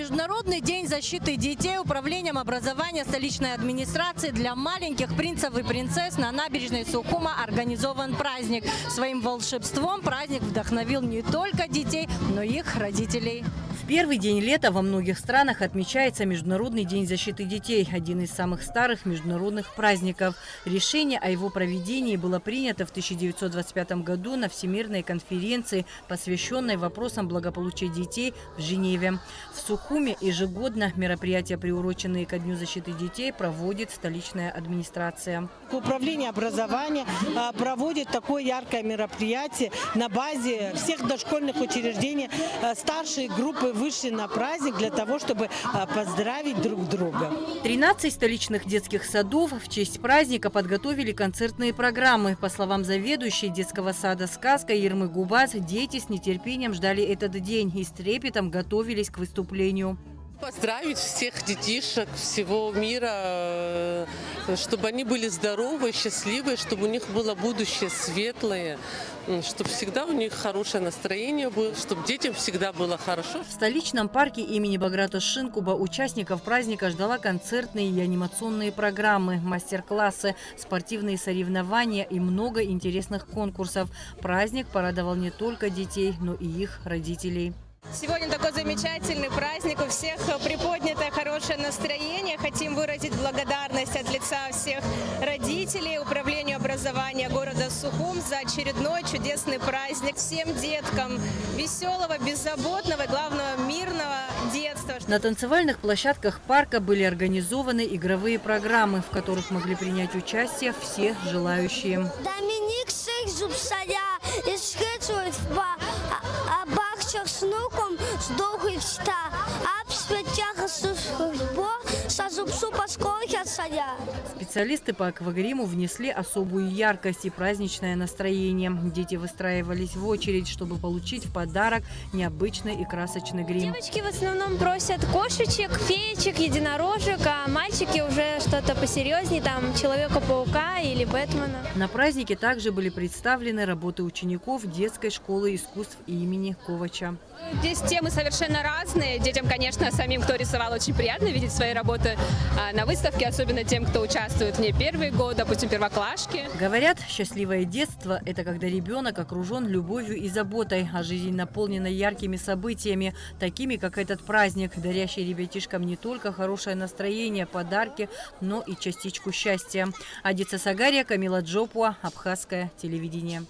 Международный день защиты детей управлением образования столичной администрации для маленьких принцев и принцесс на набережной Сухума организован праздник. Своим волшебством праздник вдохновил не только детей, но и их родителей. В первый день лета во многих странах отмечается Международный день защиты детей, один из самых старых международных праздников. Решение о его проведении было принято в 1925 году на Всемирной конференции, посвященной вопросам благополучия детей в Женеве. В Сухуме ежегодно мероприятия, приуроченные ко Дню защиты детей, проводит столичная администрация. Управление образования проводит такое яркое мероприятие на базе всех дошкольных учреждений. Старшие группы вышли на праздник для того, чтобы поздравить друг друга. 13 столичных детских садов в честь праздника подготовили концертные программы. По словам заведующей детского сада «Сказка» Ирмы Губас, дети с нетерпением ждали этот день и с трепетом готовились к выступлению. Поздравить всех детишек всего мира, чтобы они были здоровы, счастливы, чтобы у них было будущее светлое, чтобы всегда у них хорошее настроение было, чтобы детям всегда было хорошо. В столичном парке имени Баграта Шинкуба участников праздника ждала концертные и анимационные программы, мастер-классы, спортивные соревнования и много интересных конкурсов. Праздник порадовал не только детей, но и их родителей. Сегодня такой замечательный праздник, у всех приподнятое хорошее настроение. Хотим выразить благодарность от лица всех родителей, управлению образования города Сухум за очередной чудесный праздник. Всем деткам веселого, беззаботного и, главное, мирного детства. На танцевальных площадках парка были организованы игровые программы, в которых могли принять участие все желающие. Специалисты по аквагриму внесли особую яркость и праздничное настроение. Дети выстраивались в очередь, чтобы получить в подарок необычный и красочный грим. Девочки в основном просят кошечек, феечек, единорожек, а мальчики уже что-то посерьезнее, там Человека-паука или Бэтмена. На празднике также были представлены работы учеников детской школы искусств имени Ковача. Здесь темы совершенно разные. Детям, конечно, самим, кто рисовал, очень приятно видеть свои работы на выставке, особенно тем, кто участвует в ней первый год, допустим, первоклашки. Говорят, счастливое детство – это когда ребенок окружен любовью и заботой, а жизнь наполнена яркими событиями, такими как этот праздник, дарящий ребятишкам не только хорошее настроение, подарки, но и частичку счастья. Адица Сагария, Камила Джопуа, Абхазское телевидение.